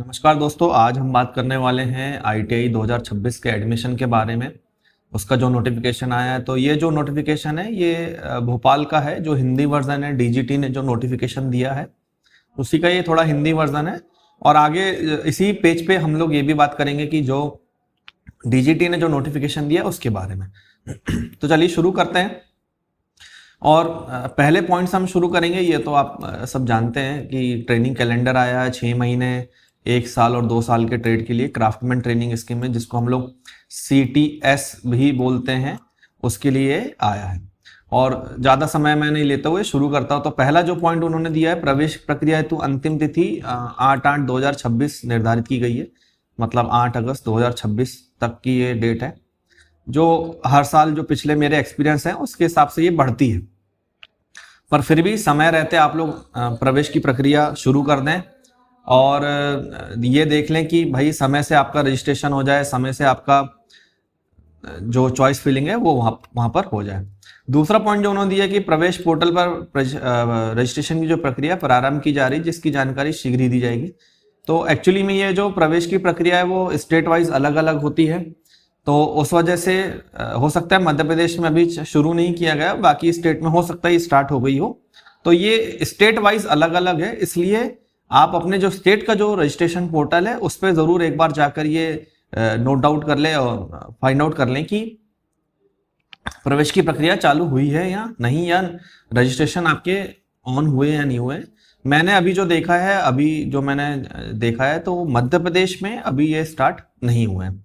नमस्कार दोस्तों, आज हम बात करने वाले हैं आईटीआई 2026 के एडमिशन के बारे में। उसका जो नोटिफिकेशन आया है, तो ये जो नोटिफिकेशन है ये भोपाल का है। जो हिंदी वर्जन है, डीजीटी ने जो नोटिफिकेशन दिया है उसी का ये थोड़ा हिंदी वर्जन है। और आगे इसी पेज पे हम लोग ये भी बात करेंगे कि जो डीजीटी ने जो नोटिफिकेशन दिया उसके बारे में। तो चलिए शुरू करते हैं। और पहले पॉइंट्स हम शुरू करेंगे। ये तो आप सब जानते हैं कि ट्रेनिंग कैलेंडर आया है 6 महीने, 1 साल और 2 साल के ट्रेड के लिए क्राफ्टमैन ट्रेनिंग स्कीम है, जिसको हम लोग CTS भी बोलते हैं, उसके लिए आया है। और ज़्यादा समय मैं नहीं लेते हुए शुरू करता हूँ। तो पहला जो पॉइंट उन्होंने दिया है, प्रवेश प्रक्रिया हेतु अंतिम तिथि 8/8/2026 निर्धारित की गई है। मतलब 8 अगस्त 2026 तक की ये डेट है, जो हर साल जो पिछले मेरे एक्सपीरियंस हैं उसके हिसाब से ये बढ़ती है। पर फिर भी समय रहते आप लोग प्रवेश की प्रक्रिया शुरू कर दें और ये देख लें कि भाई समय से आपका रजिस्ट्रेशन हो जाए, समय से आपका जो चॉइस फिलिंग है वो वहाँ पर हो जाए। दूसरा पॉइंट जो उन्होंने दिया कि प्रवेश पोर्टल पर रजिस्ट्रेशन की जो प्रक्रिया प्रारंभ की जा रही है, जिसकी जानकारी शीघ्र ही दी जाएगी। तो एक्चुअली में ये जो प्रवेश की प्रक्रिया है वो स्टेट वाइज अलग अलग होती है। तो उस वजह से हो सकता है मध्य प्रदेश में अभी शुरू नहीं किया गया, बाकी स्टेट में हो सकता है स्टार्ट हो गई हो। तो ये स्टेट वाइज अलग अलग है, इसलिए आप अपने जो स्टेट का जो रजिस्ट्रेशन पोर्टल है उस पर ज़रूर एक बार जाकर ये नोट आउट कर लें और फाइंड आउट कर लें कि प्रवेश की प्रक्रिया चालू हुई है या नहीं, या रजिस्ट्रेशन आपके ऑन हुए या नहीं हुए। मैंने अभी जो देखा है, अभी जो मैंने देखा है, तो मध्य प्रदेश में अभी ये स्टार्ट नहीं हुए हैं।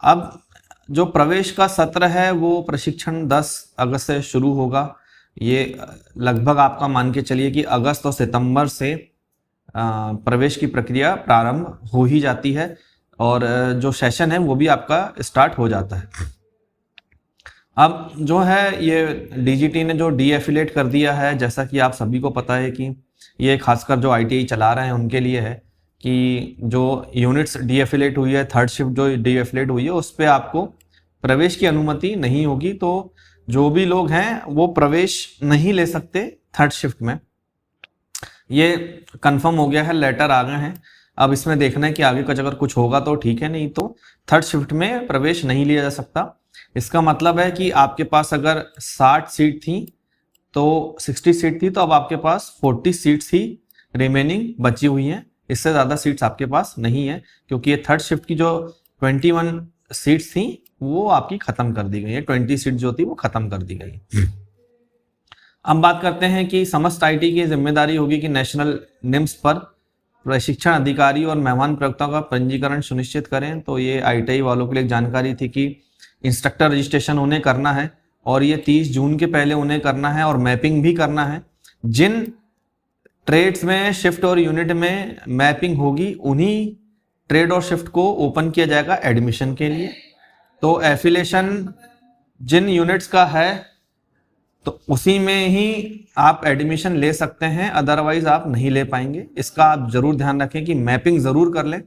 अब जो प्रवेश का सत्र है वो प्रशिक्षण 10 अगस्त से शुरू होगा। ये लगभग आपका मान के चलिए कि अगस्त और सितंबर से प्रवेश की प्रक्रिया प्रारंभ हो ही जाती है और जो सेशन है वो भी आपका स्टार्ट हो जाता है। अब जो है ये डीजीटी ने जो डीएफिलेट कर दिया है, जैसा कि आप सभी को पता है कि ये खासकर जो आईटीआई चला रहे हैं उनके लिए है कि जो यूनिट्स डीएफिलेट हुई है, थर्ड शिफ्ट जो डीएफिलेट हुई है, उस पर आपको प्रवेश की अनुमति नहीं होगी। तो जो भी लोग हैं वो प्रवेश नहीं ले सकते थर्ड शिफ्ट में। ये कंफर्म हो गया है, लेटर आ गए हैं। अब इसमें देखना है कि आगे का अगर कुछ होगा तो ठीक है, नहीं तो थर्ड शिफ्ट में प्रवेश नहीं लिया जा सकता। इसका मतलब है कि आपके पास अगर 60 सीट थी तो 60 सीट थी, तो अब आपके पास 40 सीट्स ही रिमेनिंग बची हुई हैं। इससे ज़्यादा सीट्स आपके पास नहीं है, क्योंकि ये थर्ड शिफ्ट की जो 21 सीट्स थी वो आपकी ख़त्म कर दी गई है। 20 सीट जो थी वो ख़त्म कर दी गई। अब बात करते हैं कि समस्त आईटी की जिम्मेदारी होगी कि नेशनल निम्स पर प्रशिक्षण अधिकारी और मेहमान प्रवक्ताओं का पंजीकरण सुनिश्चित करें। तो ये आईटीआई वालों के लिए जानकारी थी कि इंस्ट्रक्टर रजिस्ट्रेशन उन्हें करना है और ये 30 जून के पहले उन्हें करना है, और मैपिंग भी करना है। जिन ट्रेड्स में शिफ्ट और यूनिट में मैपिंग होगी उन्हीं ट्रेड और शिफ्ट को ओपन किया जाएगा एडमिशन के लिए। तो एफिलेशन जिन यूनिट्स का है तो उसी में ही आप एडमिशन ले सकते हैं, अदरवाइज आप नहीं ले पाएंगे। इसका आप जरूर ध्यान रखें कि मैपिंग जरूर कर लें।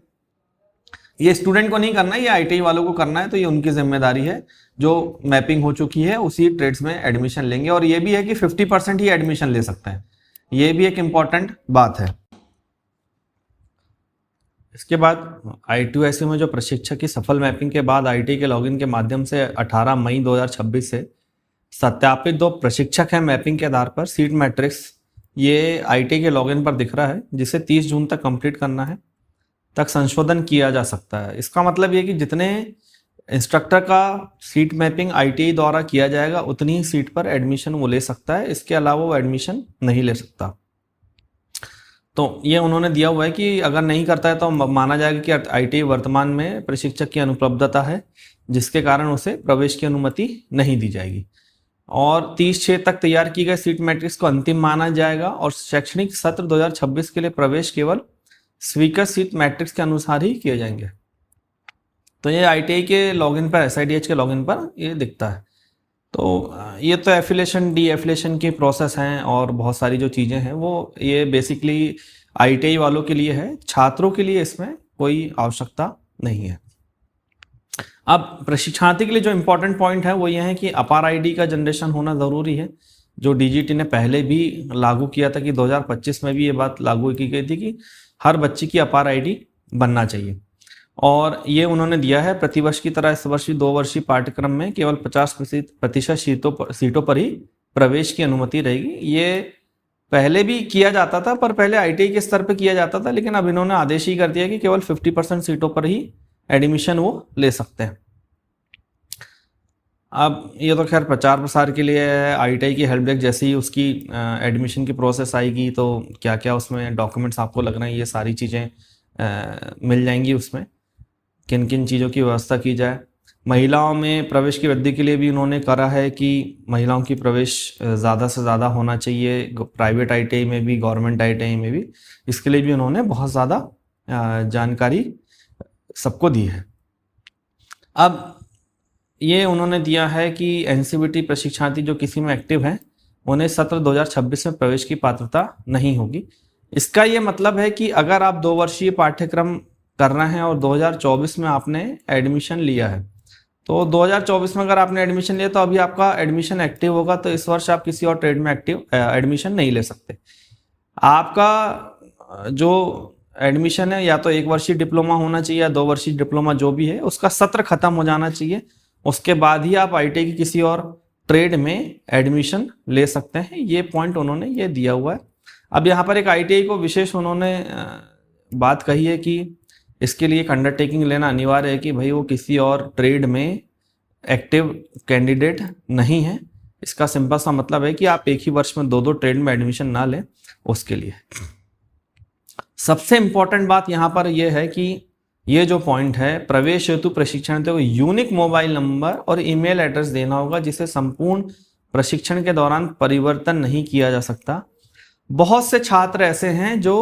ये स्टूडेंट को नहीं करना है, ये आईटीआई वालों को करना है, तो ये उनकी जिम्मेदारी है। जो मैपिंग हो चुकी है उसी ट्रेड्स में एडमिशन लेंगे। और ये भी है कि 50% ही एडमिशन ले सकते हैं, ये भी एक इम्पॉर्टेंट बात है। इसके बाद I2SE में जो प्रशिक्षक की सफल मैपिंग के बाद आईटी के लॉगिन के माध्यम से 18 मई 2026 से सत्यापित 2 प्रशिक्षक हैं मैपिंग के आधार पर सीट मैट्रिक्स, ये आईटी के लॉगिन पर दिख रहा है, जिसे 30 जून तक कंप्लीट करना है, तक संशोधन किया जा सकता है। इसका मतलब ये कि जितने इंस्ट्रक्टर का सीट मैपिंग आईटीआई द्वारा किया जाएगा उतनी ही सीट पर एडमिशन वो ले सकता है, इसके अलावा वो एडमिशन नहीं ले सकता। तो ये उन्होंने दिया हुआ है कि अगर नहीं करता है तो माना जाएगा कि आईटीआई वर्तमान में प्रशिक्षक की अनुपलब्धता है, जिसके कारण उसे प्रवेश की अनुमति नहीं दी जाएगी। और 30/6 तक तैयार की गई सीट मैट्रिक्स को अंतिम माना जाएगा और शैक्षणिक सत्र 2026 के लिए प्रवेश केवल स्वीकृत सीट मैट्रिक्स के अनुसार ही किए जाएंगे। तो ये आईटीआई के लॉगिन पर, SIDH के लॉगिन पर ये दिखता है। तो ये तो एफिलेशन डी एफिलेशन की प्रोसेस हैं और बहुत सारी जो चीज़ें हैं वो ये बेसिकली आईटीआई वालों के लिए है, छात्रों के लिए इसमें कोई आवश्यकता नहीं है। अब प्रशिक्षणार्थी के लिए जो इम्पोर्टेंट पॉइंट है वो ये है कि अपार आईडी का जनरेशन होना ज़रूरी है। जो डीजीटी ने पहले भी लागू किया था कि 2025 में भी ये बात लागू की गई थी कि हर बच्चे की अपार आईडी बनना चाहिए। और ये उन्होंने दिया है प्रतिवर्ष की तरह इस वर्ष भी 2 वर्षीय पाठ्यक्रम में केवल 50% सीटों पर ही प्रवेश की अनुमति रहेगी। ये पहले भी किया जाता था, पर पहले आईटीआई के स्तर पे किया जाता था, लेकिन अब इन्होंने आदेश ही कर दिया कि केवल 50% सीटों पर ही एडमिशन वो ले सकते हैं। अब ये तो खैर प्रचार प्रसार के लिए है। आईटीआई की हेल्प डेस्क जैसे ही उसकी एडमिशन की प्रोसेस आएगी तो क्या क्या उसमें डॉक्यूमेंट्स आपको लग रहे हैं, ये सारी चीज़ें मिल जाएंगी उसमें, किन किन चीज़ों की व्यवस्था की जाए। महिलाओं में प्रवेश की वृद्धि के लिए भी उन्होंने करा है कि महिलाओं की प्रवेश ज़्यादा से ज़्यादा होना चाहिए, प्राइवेट आईटीआई में भी गवर्नमेंट आईटीआई में भी। इसके लिए भी उन्होंने बहुत ज़्यादा जानकारी सबको दी है। अब ये उन्होंने दिया है कि एनसीवीटी प्रशिक्षणार्थी जो किसी में एक्टिव हैं उन्हें सत्र 2026 में प्रवेश की पात्रता नहीं होगी। इसका ये मतलब है कि अगर आप 2 वर्षीय पाठ्यक्रम कर रहे हैं और 2024 में आपने एडमिशन लिया है, तो 2024 में अगर आपने एडमिशन लिया तो अभी आपका एडमिशन एक्टिव होगा, तो इस वर्ष आप किसी और ट्रेड में एडमिशन नहीं ले सकते। आपका जो एडमिशन है या तो 1 वर्षीय डिप्लोमा होना चाहिए या 2 वर्षीय डिप्लोमा, जो भी है उसका सत्र खत्म हो जाना चाहिए। उसके बाद ही आप आईटीआई की किसी और ट्रेड में एडमिशन ले सकते हैं। ये पॉइंट उन्होंने ये दिया हुआ है। अब यहाँ पर एक आईटीआई को विशेष उन्होंने बात कही है कि इसके लिए एक अंडरटेकिंग लेना अनिवार्य है कि भाई वो किसी और ट्रेड में एक्टिव कैंडिडेट नहीं है। इसका सिंपल सा मतलब है कि आप एक ही वर्ष में 2 ट्रेड में एडमिशन ना लें। उसके लिए सबसे इंपॉर्टेंट बात यहाँ पर यह है कि ये जो पॉइंट है, प्रवेश हेतु प्रशिक्षण को यूनिक मोबाइल नंबर और ईमेल एड्रेस देना होगा जिसे संपूर्ण प्रशिक्षण के दौरान परिवर्तन नहीं किया जा सकता। बहुत से छात्र ऐसे हैं जो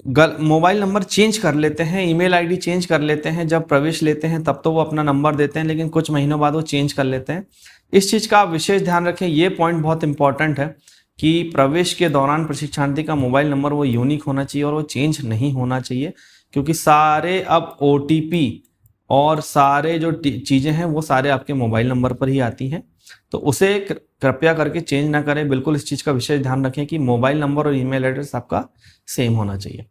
मोबाइल नंबर चेंज कर लेते हैं, ईमेल आईडी चेंज कर लेते हैं, जब प्रवेश लेते हैं तब तो वो अपना नंबर देते हैं, लेकिन कुछ महीनों बाद वो चेंज कर लेते हैं। इस चीज़ का आप विशेष ध्यान रखें। ये पॉइंट बहुत इंपॉर्टेंट है कि प्रवेश के दौरान प्रशिक्षणार्थी का मोबाइल नंबर वो यूनिक होना चाहिए और वो चेंज नहीं होना चाहिए, क्योंकि सारे अब ओटीपी और सारे जो चीज़ें हैं वो सारे आपके मोबाइल नंबर पर ही आती हैं। तो उसे कृपया करके चेंज ना करें। बिल्कुल इस चीज़ का विशेष ध्यान रखें कि मोबाइल नंबर और ईमेल एड्रेस आपका सेम होना चाहिए।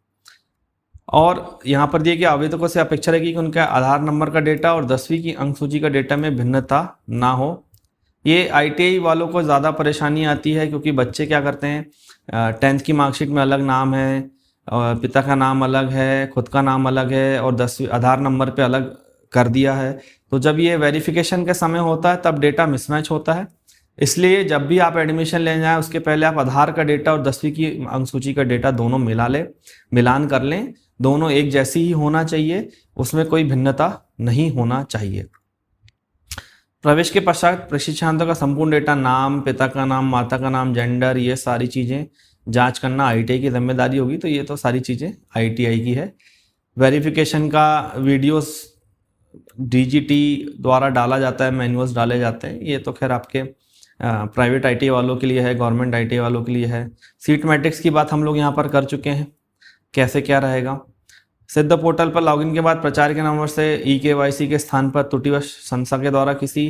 और यहाँ पर दिए कि आवेदकों से अपेक्षा रहेगी कि उनका आधार नंबर का डेटा और 10वीं की अंक सूची का डेटा में भिन्नता ना हो। ये आईटीआई वालों को ज़्यादा परेशानी आती है, क्योंकि बच्चे क्या करते हैं, 10th की मार्कशीट में अलग नाम है, पिता का नाम अलग है, खुद का नाम अलग है और 10वीं आधार नंबर पे अलग कर दिया है। तो जब ये वेरिफिकेशन का समय होता है तब डेटा मिसमैच होता है। इसलिए जब भी आप एडमिशन लेने जाएं उसके पहले आप आधार का डेटा और 10वीं की अंक सूची का डेटा दोनों मिलान कर लें। दोनों एक जैसी ही होना चाहिए, उसमें कोई भिन्नता नहीं होना चाहिए। प्रवेश के पश्चात प्रशिक्षणार्थियों का संपूर्ण डेटा, नाम, पिता का नाम, माता का नाम, जेंडर, ये सारी चीज़ें जांच करना आईटीआई की जिम्मेदारी होगी। तो ये तो सारी चीज़ें आईटीआई की है। वेरिफिकेशन का वीडियोस डीजीटी द्वारा डाला जाता है, मैनुअल्स डाले जाते हैं। ये तो खैर आपके प्राइवेट आईटीआई वालों के लिए है, गवर्नमेंट आईटीआई वालों के लिए है। सीट मैट्रिक्स की बात हम लोग यहाँ पर कर चुके हैं, कैसे क्या रहेगा। सिद्ध पोर्टल पर लॉगिन के बाद प्रचार के नंबर से ई-केवाईसी के स्थान पर त्रुटिवश संस्था के द्वारा किसी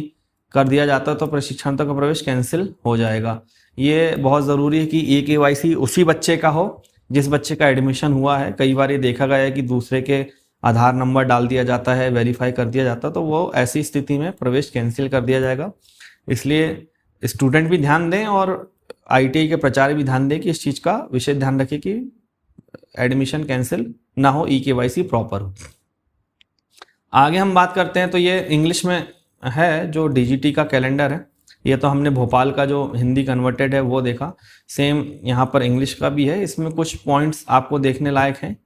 कर दिया जाता है तो प्रशिक्षणार्थियों का प्रवेश कैंसिल हो जाएगा। ये बहुत ज़रूरी है कि ई-केवाईसी उसी बच्चे का हो जिस बच्चे का एडमिशन हुआ है। कई बार ये देखा गया है कि दूसरे के आधार नंबर डाल दिया जाता है, वेरीफाई कर दिया जाता है, तो वो ऐसी स्थिति में प्रवेश कैंसिल कर दिया जाएगा। इसलिए स्टूडेंट भी ध्यान दें और आईटीआई के प्रचार भी ध्यान दें कि इस चीज़ का विशेष ध्यान रखें कि एडमिशन कैंसिल ना हो, ई-केवाईसी प्रॉपर हो। आगे हम बात करते हैं तो ये इंग्लिश में है जो डीजीटी का कैलेंडर है। ये तो हमने भोपाल का जो हिंदी कन्वर्टेड है वो देखा, सेम यहाँ पर इंग्लिश का भी है। इसमें कुछ पॉइंट्स आपको देखने लायक हैं।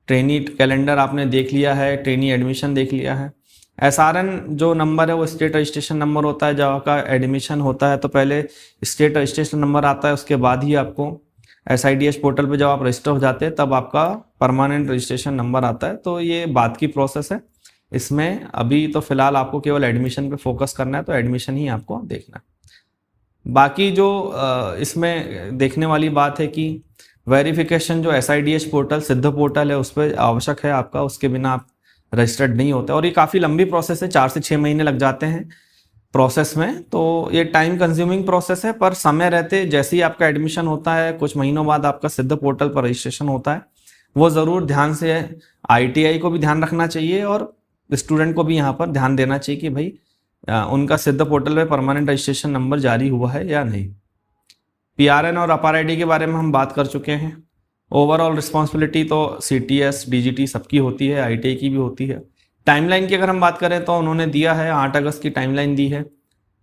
ट्रेनी कैलेंडर आपने देख लिया है, ट्रेनी एडमिशन देख लिया है। एसआरएन जो नंबर है वो स्टेट रजिस्ट्रेशन नंबर होता है। जब आपका एडमिशन होता है तो पहले स्टेट रजिस्ट्रेशन नंबर आता है, उसके बाद ही आपको SIDS पोर्टल पे जब आप रजिस्टर हो जाते हैं तब आपका परमानेंट रजिस्ट्रेशन नंबर आता है। तो ये बात की प्रोसेस है। इसमें अभी तो फिलहाल आपको केवल एडमिशन पे फोकस करना है, तो एडमिशन ही आपको देखना है। बाकी जो इसमें देखने वाली बात है कि वेरिफिकेशन जो SIDS पोर्टल सिद्ध पोर्टल है उस पर आवश्यक है आपका, उसके बिना आप रजिस्टर्ड नहीं होते। और ये काफ़ी लंबी प्रोसेस है, 4 से 6 महीने लग जाते हैं। प्रोसेस में। तो ये टाइम कंज्यूमिंग प्रोसेस है, पर समय रहते जैसे ही आपका एडमिशन होता है, कुछ महीनों बाद आपका सिद्ध पोर्टल पर रजिस्ट्रेशन होता है, वो ज़रूर ध्यान से ITI को भी ध्यान रखना चाहिए और स्टूडेंट को भी यहाँ पर ध्यान देना चाहिए कि भाई उनका सिद्ध पोर्टल पे परमानेंट रजिस्ट्रेशन नंबर जारी हुआ है या नहीं। PRN और अपार ID के बारे में हम बात कर चुके हैं। ओवरऑल रिस्पॉन्सिबिलिटी तो CTS DGT सबकी होती है, ITI की भी होती है। टाइमलाइन की अगर हम बात करें तो उन्होंने दिया है 8 अगस्त की टाइमलाइन दी है।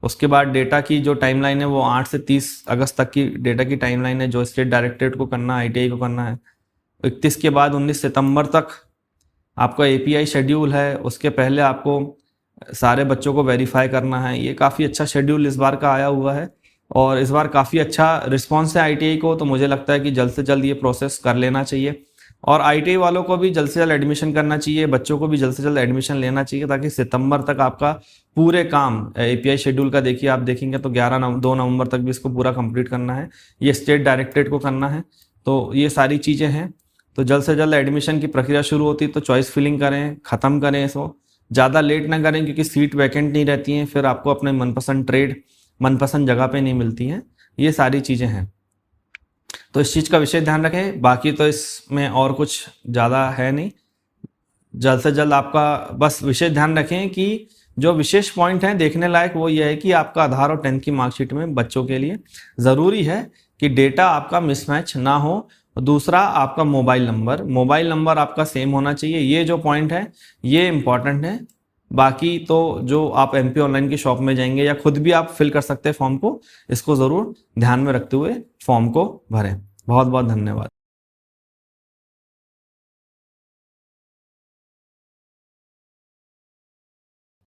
उसके बाद डेटा की जो टाइमलाइन है वो 8 से 30 अगस्त तक की डेटा की टाइमलाइन है, जो स्टेट डायरेक्टरेट को करना है, ITI को करना है। 31 के बाद 19 सितंबर तक आपका API शेड्यूल है। उसके पहले आपको सारे बच्चों को वेरीफाई करना है। ये काफ़ी अच्छा शेड्यूल इस बार का आया हुआ है और इस बार काफ़ी अच्छा रिस्पॉन्स है ITI को, तो मुझे लगता है कि जल्द से जल्द ये प्रोसेस कर लेना चाहिए और ITI वालों को भी जल्द से जल्द एडमिशन करना चाहिए, बच्चों को भी जल्द से जल्द एडमिशन लेना चाहिए, ताकि सितंबर तक आपका पूरे काम API शेड्यूल का देखिए, आप देखेंगे तो 2 नवंबर तक भी इसको पूरा कंप्लीट करना है। ये स्टेट डायरेक्टरेट को करना है। तो ये सारी चीज़ें हैं। तो जल्द से जल्द एडमिशन की प्रक्रिया शुरू होती है तो चॉइस फिलिंग करें, ख़त्म करें इसको, ज़्यादा लेट ना करें, क्योंकि सीट वैकेंट नहीं रहती हैं, फिर आपको अपने मनपसंद ट्रेड मनपसंद जगह पे नहीं मिलती हैं। ये सारी चीज़ें हैं, तो इस चीज़ का विशेष ध्यान रखें। बाकी तो इसमें और कुछ ज़्यादा है नहीं। जल्द से जल्द आपका बस विशेष ध्यान रखें कि जो विशेष पॉइंट हैं देखने लायक वो ये है कि आपका आधार और 10th की मार्कशीट में बच्चों के लिए ज़रूरी है कि डेटा आपका मिसमैच ना हो। दूसरा, आपका मोबाइल नंबर आपका सेम होना चाहिए। ये जो पॉइंट है ये इम्पॉर्टेंट है। बाकी तो जो आप MP ऑनलाइन की शॉप में जाएंगे या खुद भी आप फिल कर सकते हैं फॉर्म को, इसको ज़रूर ध्यान में रखते हुए फॉर्म को भरें। बहुत बहुत धन्यवाद।